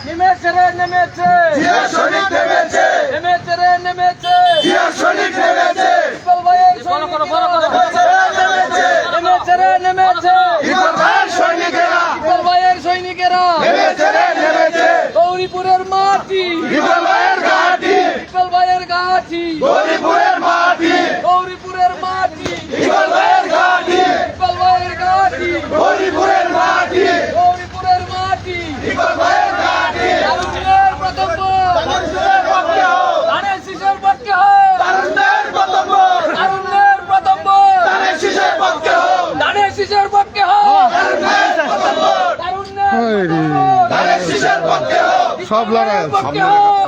নেমেছে রে নেমেছে জিয়া শরীফ নেমেছে নেমেছে রে নেমেছে জিয়া শরীফ নেমেছে ইকবাল ভাইয়ের নেমেছে রে নেমেছে ইকবাল ভাইয়ের সৈনিকেরা ইকবাল ভাইয়ের সৈনিকেরা নেমেছে রে নেমেছে গৌরীপুরের মাটি ইকবাল ভাইয়ের ঘাটি ইকবাল ভাইয়ের ঘাটি গৌরীপুরের মাটি গৌরীপুরের মাটি ইকবাল ভাইয়ের ঘাটি ইকবাল ভাইয়ের ঘাটি গৌরীপুরের মাটি গৌরীপুরের মাটি ইকবাল ভাইয়ের ঘাটি তারুণ্যের প্রথম তারুণ্যের পক্ষে হোক ধানের শীষের পক্ষে হোক তারুণ্যের প্রথম তারুণ্যের প্রথম ধানের শীষের পক্ষে হোক ধানের শীষের পক্ষে হোক তারুণ্যের প্রথম তারুণ্যের ধানের শীষের পক্ষে হোক সব লড়াই পক্ষে হোক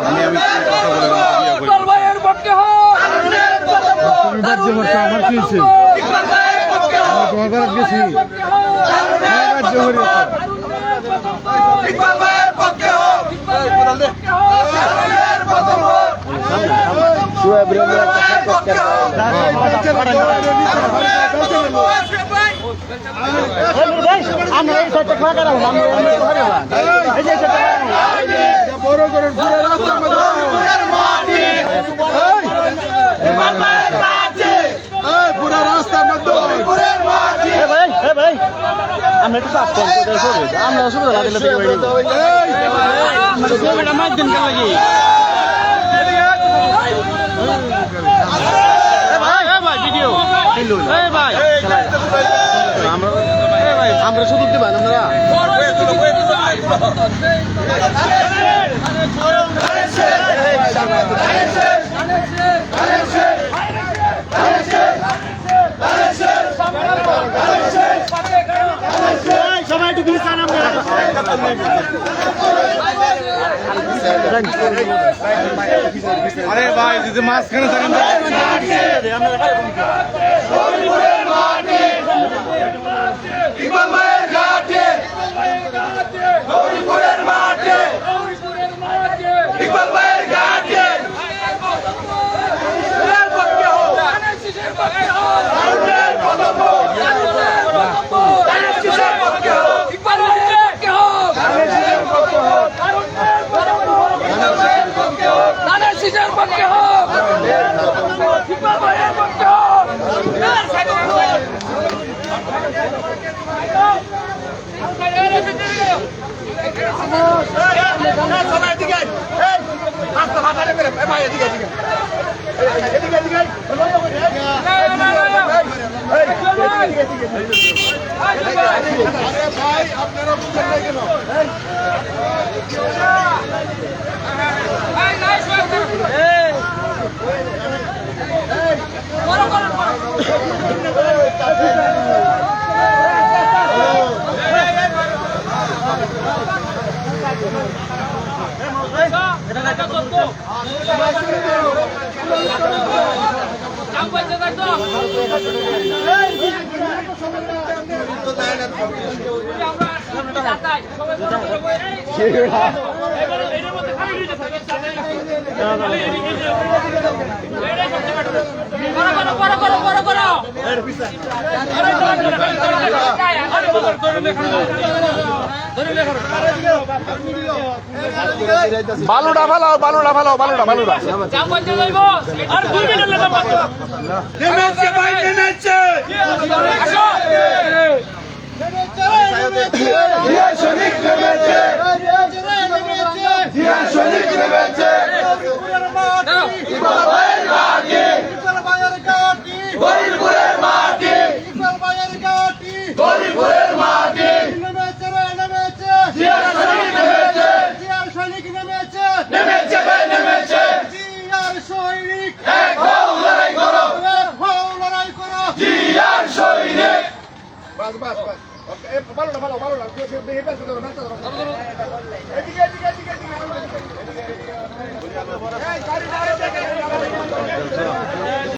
ইকবাল ভাইয়ের পক্ষে হোক তারুণ্যের প্রথম তুমি বাদ যে আমার কি হয়েছে ইকবাল ভাইয়ের পক্ষে হোক তোমার বাদ গেছি ইকবাল ভাইয়ের পক্ষে হোক তারুণ্যের প্রথম আমরা এই সাইডে খাওয়া করা হলাম এই যে বড় করে ঘুরে রাস্তার মধ্যে পুরো রাস্তার মধ্যে ভাই আমরা একটু কাজ করতে আমরা অসুবিধা লাগলে মাছ দিন কেন লাগি ভাই ভিডিও ভাই আমরা শুধু দিবেন আপনারা সবাই একটু দিয়ে চান আমরা আরে ভাই যদি মাঝখানে থাকেন ইকবাল ভাইয়ের ঘাটে গৌরীপুরের মাঠে ইকবাল ভাইয়ের ঘাটে তারুণ্যের প্রথম ধানের শীষের পক্ষে হোক ইকবাল ভাইয়ের পক্ষে হোক ধানের শীষের পক্ষে হোক ইকবাল ভাইয়ের পক্ষে হোক সবাই দিকে রাস্তা ফাঁকা করে ভাই এদিকে এদিকে এদিকে এদিকে ভাই আপনারা বুঝতে নাই কেন বালুটা ফালাও বালুটা ফালাও বালুটা বালুটা নেমেছে ভাই নেমেছে জিয়া শরীফ নেমেছে জিয়া শরীফ নেমেছে ইকবাল ভাইয়ের ঘাটি গৌরীপুরের মাটি গৌরীপুরের মাটি জিয়া শরীফ নেমেছে নেমেছে ভাই নেমেছে এক হও লড়াই করো জিয়ার সৈনিক বাস বাস বাস বালুটা ফালাও বালুটা দেখে পেছনে ধরো নাচতে ধরো এদিকে এদিকে এদিকে এদিকে